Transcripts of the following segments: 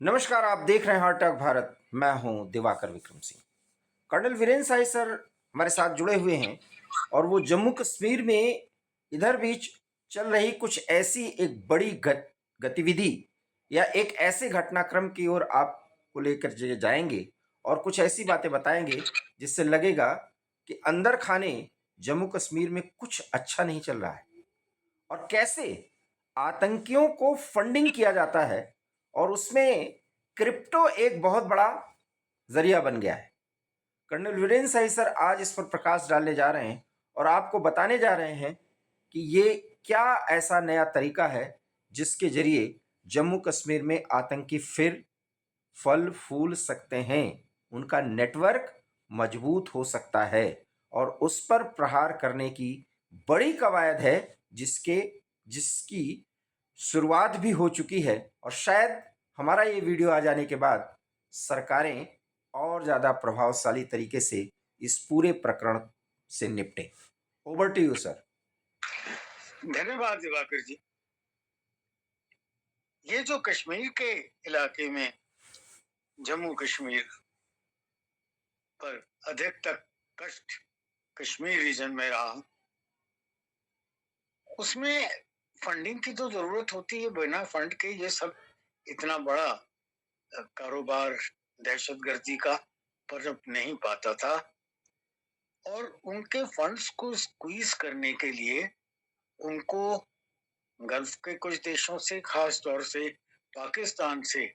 नमस्कार, आप देख रहे हैं हार्ट टॉक भारत। मैं हूं दिवाकर विक्रम सिंह। कर्नल वीरेंद्र साई सर हमारे साथ जुड़े हुए हैं और वो जम्मू कश्मीर में इधर बीच चल रही कुछ ऐसी एक बड़ी गतिविधि या एक ऐसे घटनाक्रम की ओर आपको लेकर जाएंगे और कुछ ऐसी बातें बताएंगे जिससे लगेगा कि अंदर खाने जम्मू कश्मीर में कुछ अच्छा नहीं चल रहा है और कैसे आतंकियों को फंडिंग किया जाता है और उसमें क्रिप्टो एक बहुत बड़ा जरिया बन गया है। कर्नल वीरेंद्र साई सर आज इस पर प्रकाश डालने जा रहे हैं और आपको बताने जा रहे हैं कि ये क्या ऐसा नया तरीका है जिसके जरिए जम्मू कश्मीर में आतंकी फिर फल फूल सकते हैं, उनका नेटवर्क मजबूत हो सकता है और उस पर प्रहार करने की बड़ी कवायद है जिसके जिसकी शुरुआत भी हो चुकी है और शायद हमारा ये वीडियो आ जाने के बाद सरकारें और ज़्यादा प्रभावशाली तरीके से इस पूरे प्रकरण से निपटें। Over to you sir. धन्यवाद दिवाकर जी। ये जो कश्मीर के इलाके में जम्मू कश्मीर पर अधिक तक कष्ट कश्मीर रीजन में रहा, उसमें फंडिंग की तो जरूरत होती है। बिना फंड के ये सब इतना बड़ा कारोबार दहशतगर्दी का पनप नहीं पाता था और उनके फंड्स को स्क्वीज करने के लिए उनको गल्फ के कुछ देशों से, खास तौर से पाकिस्तान से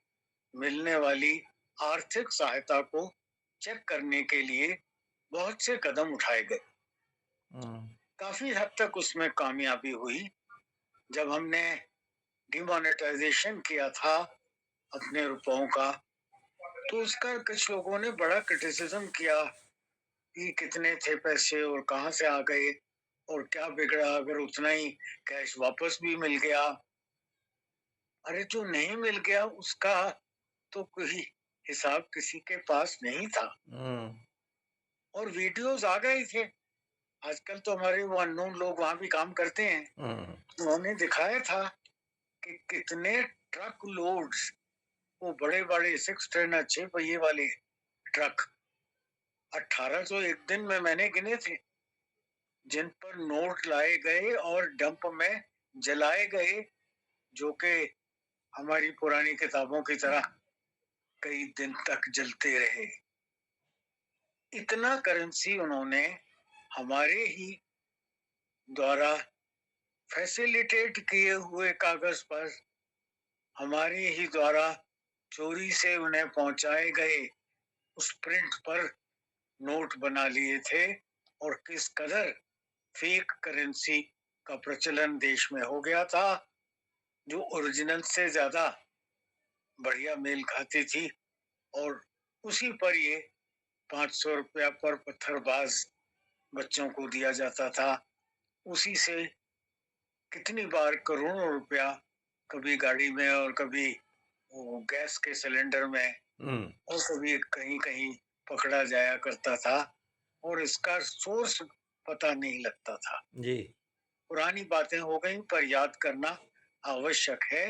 मिलने वाली आर्थिक सहायता को चेक करने के लिए बहुत से कदम उठाए गए। काफी हद तक उसमें कामयाबी हुई। जब हमने डिमोनेटाइजेशन किया था अपने रुपयों का, तो उसका कुछ लोगों ने बड़ा क्रिटिसिज्म किया कि कितने थे पैसे और कहां से आ गए और क्या बिगड़ा अगर उतना ही कैश वापस भी मिल गया। अरे जो नहीं मिल गया उसका तो कोई हिसाब किसी के पास नहीं था और वीडियोस आ गए थे। आजकल तो हमारे वो अननोन लोग वहां भी काम करते हैं, उन्होंने दिखाया था कि कितने ट्रक लोड्स, वो बड़े बड़े 6 टन 6 पहिए वाले ट्रक 1800 एक दिन में मैंने गिने थे, जिन पर नोट लाए गए और डंप में जलाए गए, जो कि हमारी पुरानी किताबों की तरह कई दिन तक जलते रहे। इतना करेंसी उन्होंने हमारे ही द्वारा फैसिलिटेट किए हुए कागज पर, हमारे ही द्वारा चोरी से उन्हें पहुंचाए गए उस प्रिंट पर नोट बना लिए थे और किस कदर फेक करेंसी का प्रचलन देश में हो गया था, जो ओरिजिनल से ज्यादा बढ़िया मेल खाती थी। और उसी पर ये 500 रुपया पर पत्थरबाज बच्चों को दिया जाता था। उसी से कितनी बार करोड़ों रुपया कभी गाड़ी में और कभी वो गैस के सिलेंडर में और कभी कहीं कहीं पकड़ा जाया करता था और इसका सोर्स पता नहीं लगता था जी। पुरानी बातें हो गई, पर याद करना आवश्यक है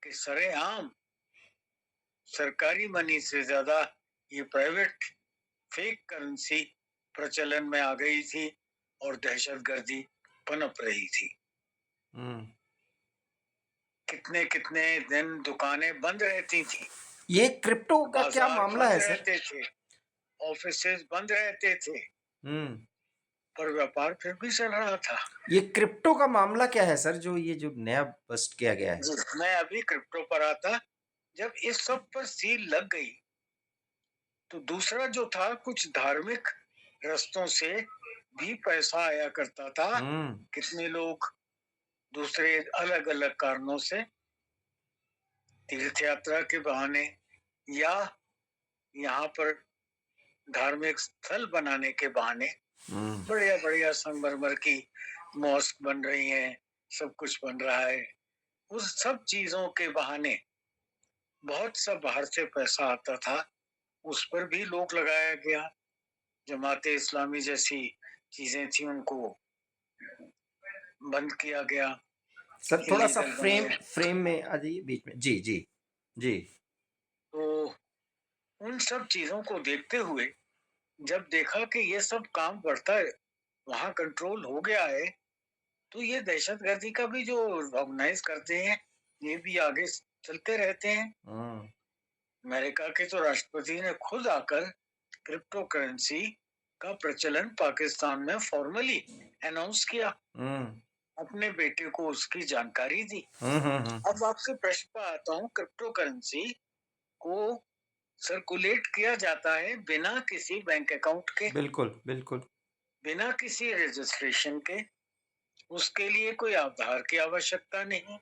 कि सरेआम सरकारी मनी से ज्यादा ये प्राइवेट फेक करेंसी प्रचलन में आ गई थी और दहशतगर्दी पनप रही थी। कितने कितने दिन दुकानें बंद रहती थी, ये क्रिप्टो का क्या बाजार मामला बंद है सर? रहते थे, ऑफिसेज बंद रहते थे, पर व्यापार फिर भी चल रहा था। ये क्रिप्टो का मामला क्या है सर, जो ये जो नया बस्ट किया गया है? मैं अभी क्रिप्टो पर आता। जब इस सब पर सील लग गई तो दूसरा जो था, कुछ धार्मिक रस्तों से भी पैसा आया करता था। कितने लोग दूसरे अलग अलग कारणों से तीर्थ यात्रा के बहाने या यहाँ पर धार्मिक स्थल बनाने के बहाने बढ़िया बढ़िया संगमरमर की मॉस्क बन रही हैं, सब कुछ बन रहा है। उस सब चीजों के बहाने बहुत सा बाहर से पैसा आता था, उस पर भी लोग लगाया गया। जमाते इस्लामी जैसी चीजें थी, उनको बंद किया गया। सर थोड़ा सा फ्रेम में आ जाइए बीच में। जी जी जी। उन सब चीजों को देखते हुए जब देखा कि ये सब काम बढ़ता है, वहां कंट्रोल हो गया है, तो ये दहशतगर्दी का भी जो ऑर्गेनाइज करते हैं, ये भी आगे चलते रहते हैं। हम्म, अमेरिका के तो राष्ट्रपति ने खुद आकर क्रिप्टो करेंसी का प्रचलन पाकिस्तान में फॉर्मली अनाउंस किया, हम्म, अपने बेटे को उसकी जानकारी दी। हम्म। अब आपसे प्रश्न पर आता हूँ, क्रिप्टो करेंसी को सर्कुलेट किया जाता है बिना किसी बैंक अकाउंट के, बिल्कुल, बिल्कुल। बिना किसी रजिस्ट्रेशन के। उसके लिए कोई आधार की आवश्यकता नहीं,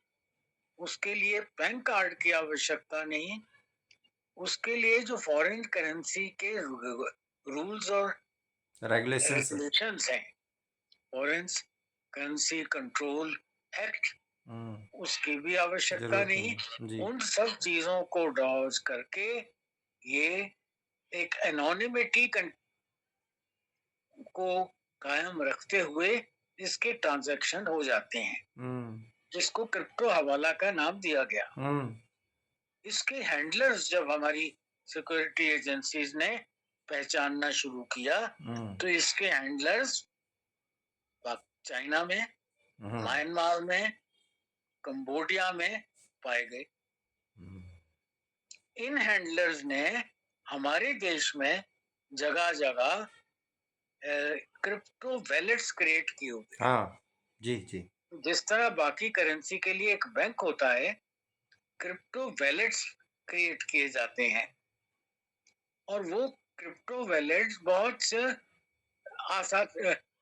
उसके लिए पैन कार्ड की आवश्यकता नहीं, उसके लिए जो फॉरेन करेंसी के रूल्स और रेगुलेशंस है। रेगुलेशंस हैं, फॉरेन करेंसी कंट्रोल एक्ट, हम्म, उसकी भी आवश्यकता जरूरत नहीं नहीं। है जी। उन सब चीजों को डॉज करके ये एक एनोनिमिटी को कायम रखते हुए इसके ट्रांजैक्शन हो जाते हैं, हम्म, जिसको क्रिप्टो हवाला का नाम दिया गया। हम्म, इसके हैंडलर्स जब हमारी सिक्योरिटी एजेंसीज ने पहचानना शुरू किया, हम्म, तो इसके हैंडलर्स चाइना में, हम्म, म्यांमार में, कंबोडिया में पाए गए। हम्म। इन हैंडलर्स ने हमारे देश में जगह जगह क्रिप्टो वैलेट्स क्रिएट किए हुए। हाँ, जी, जी। जिस तरह बाकी करेंसी के लिए एक बैंक होता है, क्रिप्टो वैलेट्स क्रिएट किए जाते हैं, और वो क्रिप्टो वैलेट्स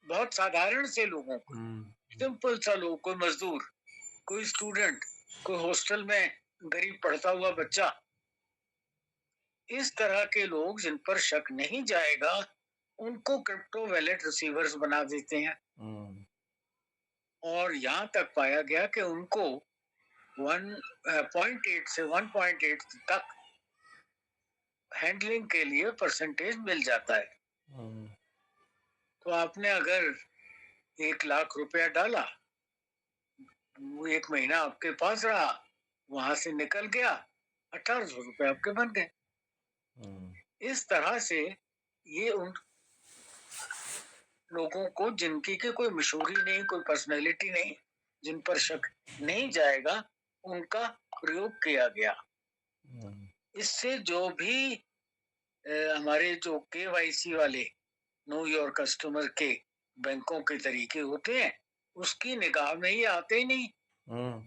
बहुत साधारण से लोगों को, हम्म, सिंपल सा लोग, कोई मजदूर, कोई स्टूडेंट, कोई हॉस्टल में गरीब पढ़ता हुआ बच्चा, इस तरह के लोग जिन पर शक नहीं जाएगा, उनको क्रिप्टो वैलेट रिसीवर्स बना देते हैं। हम्म, और यहाँ तक पाया गया कि उनको 1.8 से 1.8 तक हैंडलिंग के लिए परसेंटेज मिल जाता है। हम्म, तो आपने अगर 1 लाख रुपया डाला, वो 1 महीना आपके पास रहा, वहां से निकल गया, 1800 रुपये आपके बन गए। हम्म, इस तरह से ये उन लोगों को जिनकी के कोई मशहूरी नहीं, कोई पर्सनैलिटी नहीं, जिन पर शक नहीं जाएगा, उनका प्रयोग किया गया। हम्म, इससे जो भी हमारे जो केवाईसी वाले नो योर कस्टमर के बैंकों के तरीके होते हैं, उसकी निगाह में ये आते ही नहीं हम्म,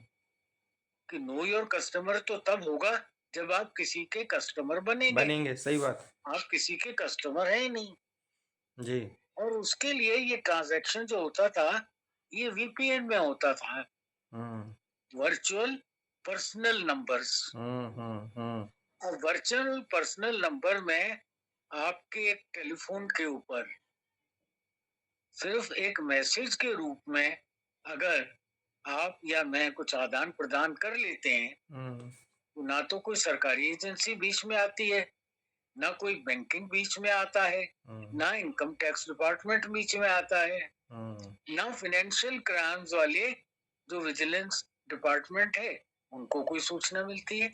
कि नो योर कस्टमर तो तब होगा जब आप किसी के कस्टमर बनेंगे। बनेंगे, सही बात। आप किसी के कस्टमर है ही नहीं। जी। और उसके लिए ये ट्रांजैक्शन जो होता था, ये वीपीएन में होता था, हम्म, वर्चुअल पर्सनल नंबर्स। हम्म, हम्म, हम्म, और वर्चुअल पर्सनल नंबर में आपके एक टेलीफोन के ऊपर सिर्फ एक मैसेज के रूप में अगर आप या मैं कुछ आदान प्रदान कर लेते हैं, हम्म, तो ना तो कोई सरकारी एजेंसी बीच में आती है, ना कोई बैंकिंग बीच में आता है, हम्म, ना इनकम टैक्स डिपार्टमेंट बीच में आता है, हम्म, ना फाइनेंशियल क्राइम्स वाले जो विजिलेंस डिपार्टमेंट है उनको कोई सूचना मिलती है।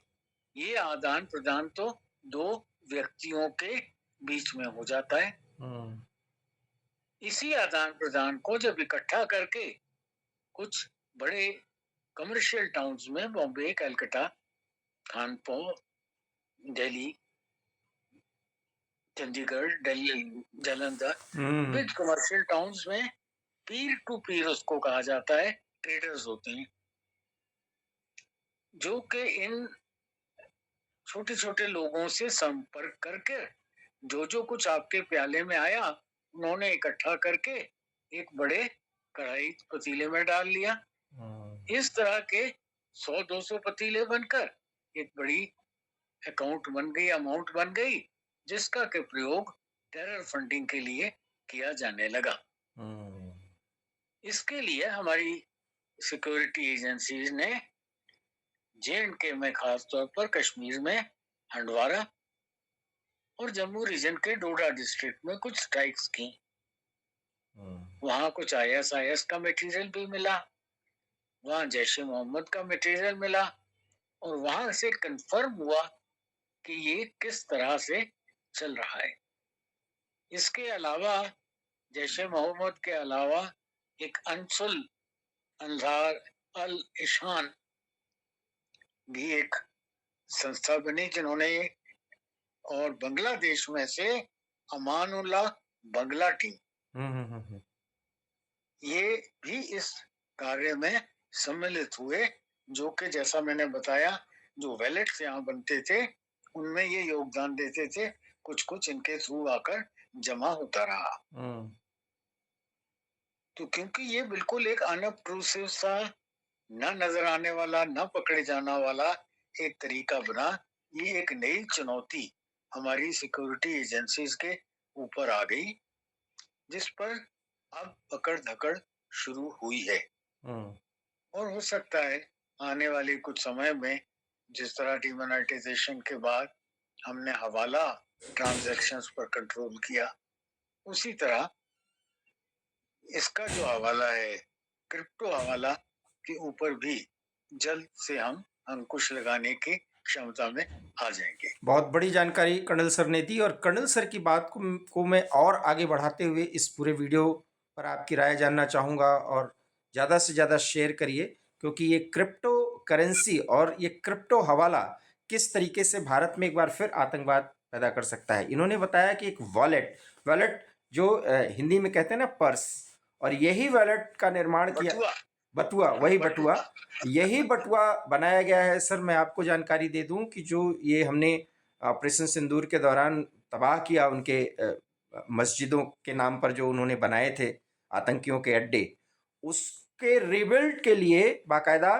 ये आदान प्रदान तो दो व्यक्तियों के बीच में हो जाता है। हम्म, इसी आदान प्रदान को जब इकट्ठा करके कुछ बड़े कमर्शियल टाउन्स में, बॉम्बे, कलकत्ता, कानपुर, दिल्ली, चंडीगढ़, दिल्ली, जालंधर, हम्म, बिग कमर्शियल टाउन्स में पीर टू पीर उसको कहा जाता है, ट्रेडर्स होते हैं, जो कि इन छोटे छोटे लोगों से संपर्क करके जो जो कुछ आपके प्याले में आया, उन्होंने इकट्ठा करके एक बड़े कढ़ाई पतीले में डाल लिया। हम्म, इस तरह के 100-200 पतीले बनकर एक बड़ी अकाउंट बन गई, अमाउंट बन गई, जिसका के प्रयोग टेरर फंडिंग के लिए किया जाने लगा। हम्म, इसके लिए हमारी सिक्योरिटी एजेंसीज ने जे&के में, खास तौर पर कश्मीर में हंडवारा और जम्मू रीजन के डोडा डिस्ट्रिक्ट में कुछ स्ट्राइक्स की। वहां कुछ आईएसआईएस का मटेरियल भी मिला, वहां जैश ए मोहम्मद का मटेरियल मिला, और वहां से कंफर्म हुआ कि ये किस तरह से चल रहा है। इसके अलावा जैश-ए मोहम्मद के अलावा एक अंसुल अंसार अल ईशान भी एक संस्था बनी जिन्होंने, और बांग्लादेश में से अमानुल्लाह बंगला टीम, ये भी इस कार्य में सम्मिलित हुए, जो कि जैसा मैंने बताया जो वैलेट्स यहाँ बनते थे उनमें ये योगदान देते थे, कुछ कुछ इनके थ्रू आकर जमा होता रहा। तो क्योंकि ये बिल्कुल एक अनअब्ट्रूसिव सा, न नजर आने वाला, न पकड़े जाने वाला एक तरीका बना, ये एक नई चुनौती हमारी सिक्योरिटी एजेंसीज के ऊपर आ गई, जिस पर अब पकड़ धकड़ शुरू हुई है। और हो सकता है आने वाले कुछ समय में जिस तरह डिमोनेटाइजेशन के बाद हमने हवाला ट्रांजैक्शंस पर कंट्रोल किया, उसी तरह इसका जो हवाला है, क्रिप्टो हवाला के ऊपर भी जल्द से हम अंकुश लगाने की क्षमता में आ जाएंगे। बहुत बड़ी जानकारी कर्नल सर ने दी, और कर्नल सर की बात को मैं और आगे बढ़ाते हुए इस पूरे वीडियो पर आपकी राय जानना चाहूँगा, और ज़्यादा से ज़्यादा शेयर करिए, क्योंकि ये क्रिप्टो करेंसी और ये क्रिप्टो हवाला किस तरीके से भारत में एक बार फिर आतंकवाद पैदा कर सकता है। इन्होंने बताया कि एक वॉलेट जो हिंदी में कहते हैं ना पर्स, और यही वॉलेट का निर्माण किया, बटुआ, यही बटुआ बनाया गया है। सर मैं आपको जानकारी दे दूं कि जो ये हमने ऑपरेशन सिंदूर के दौरान तबाह किया, उनके मस्जिदों के नाम पर जो उन्होंने बनाए थे आतंकियों के अड्डे, उसके रिबिल्ड के लिए बाकायदा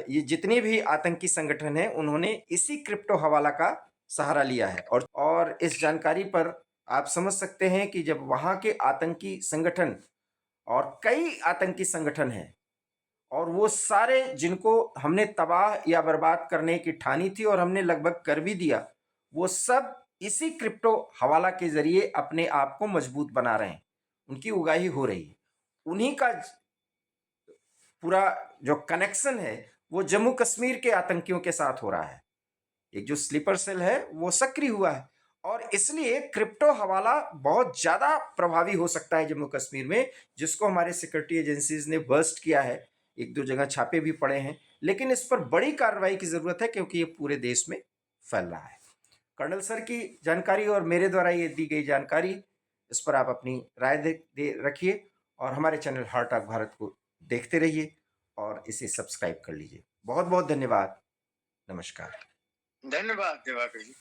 ये जितने भी आतंकी संगठन हैं उन्होंने इसी क्रिप्टो हवाला का सहारा लिया है। और इस जानकारी पर आप समझ सकते हैं कि जब वहाँ के आतंकी संगठन, और कई आतंकी संगठन हैं, और वो सारे जिनको हमने तबाह या बर्बाद करने की ठानी थी और हमने लगभग कर भी दिया, वो सब इसी क्रिप्टो हवाला के जरिए अपने आप को मजबूत बना रहे हैं, उनकी उगाही हो रही है। उन्हीं का पूरा जो कनेक्शन है वो जम्मू कश्मीर के आतंकियों के साथ हो रहा है। एक जो स्लीपर सेल है वो सक्रिय हुआ है, और इसलिए क्रिप्टो हवाला बहुत ज़्यादा प्रभावी हो सकता है जम्मू कश्मीर में, जिसको हमारे सिक्योरिटी एजेंसीज ने बर्स्ट किया है। एक दो जगह छापे भी पड़े हैं, लेकिन इस पर बड़ी कार्रवाई की ज़रूरत है, क्योंकि ये पूरे देश में फैल रहा है। कर्नल सर की जानकारी और मेरे द्वारा ये दी गई जानकारी, इस पर आप अपनी राय दे रखिए, और हमारे चैनल हार्ट ऑफ भारत को देखते रहिए और इसे सब्सक्राइब कर लीजिए। बहुत बहुत धन्यवाद। नमस्कार। धन्यवाद दिवाकर जी।